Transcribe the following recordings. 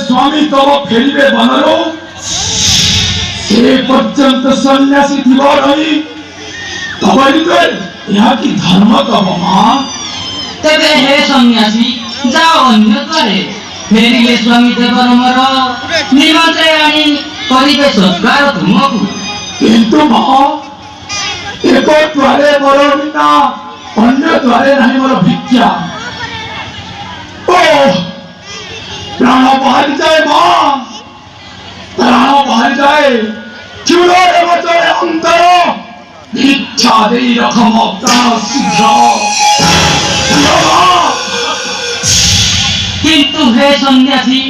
स्वामी तब फेरिबे बनरो से पर्यंत सन्यासी थिबो रही तपाईले यहाँ की धर्म तब मां तेरे हे सन्यासी जाओ अन्य करे फेरिले स्वामी देवर मोर निमंत्रे आनी करिबे सत्कार तुमको किंतु मां एको द्वारे मोर बिना अन्य द्वारे नहीं मोर भिक्षा ओ प्राण बाहर जाए मां प्राण बाहर जाए चूड़ो रे बचरे अंतर भिक्षा दे रखम प्राण शीघ्र किंतु हे सन्यासी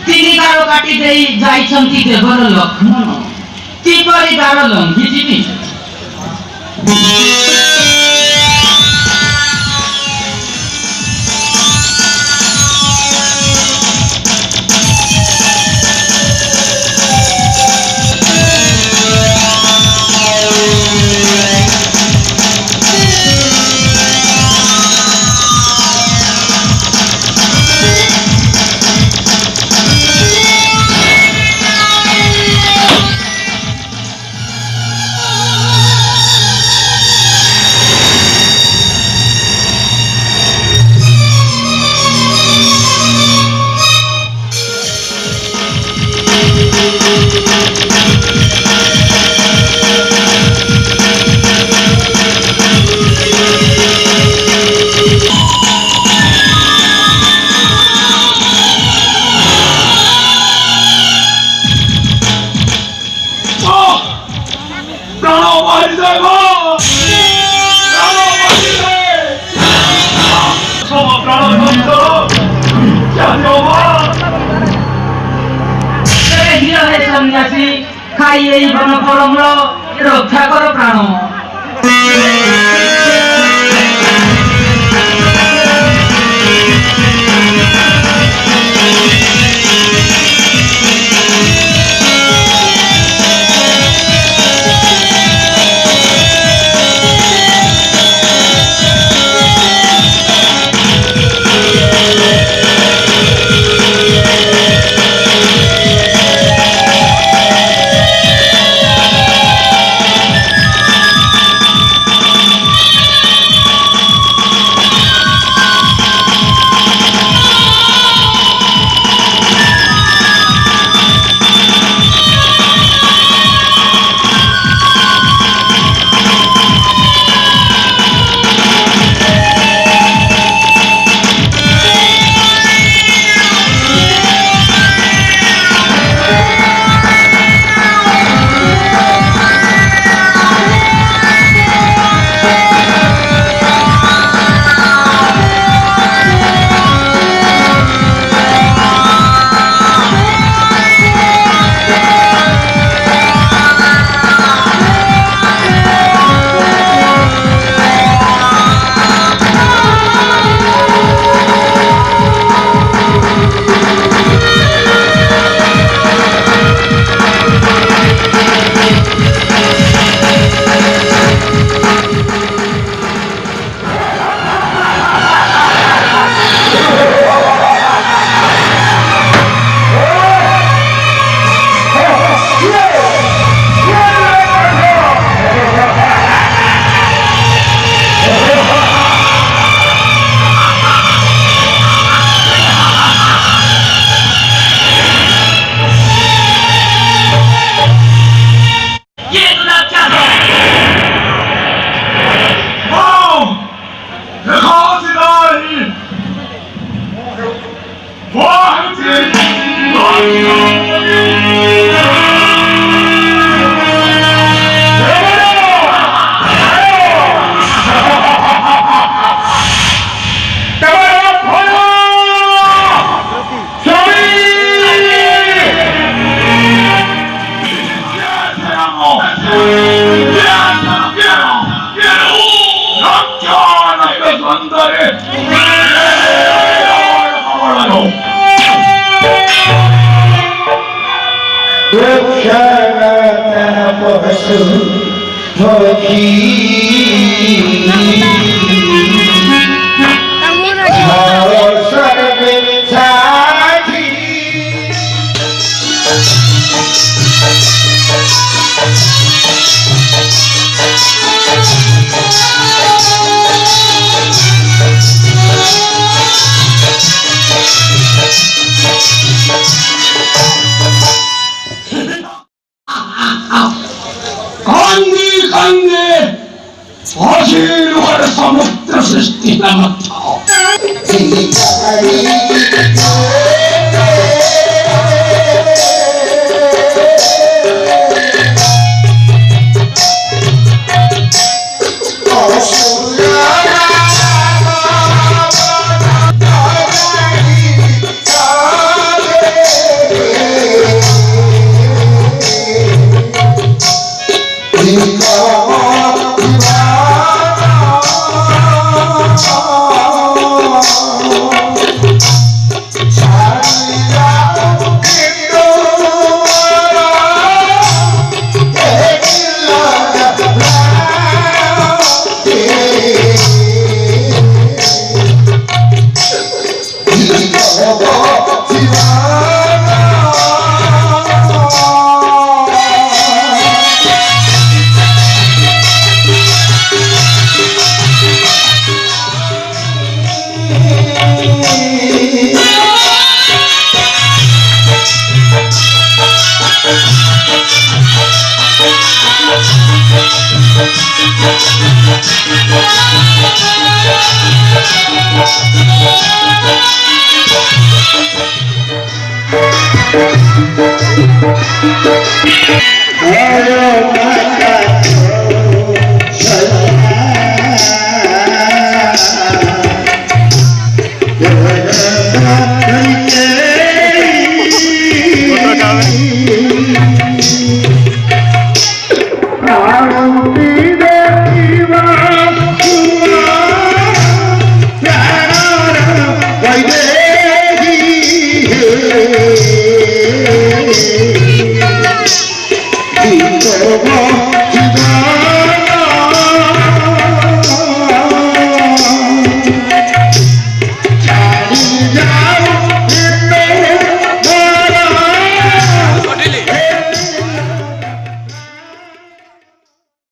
तिनी दारो काटी देई जाइछन्ति देवर लक्ष्मण किपरि दारो लंघि जिबि सन्यासी खाइए बन फलमूल रक्षा कर प्राण Hello,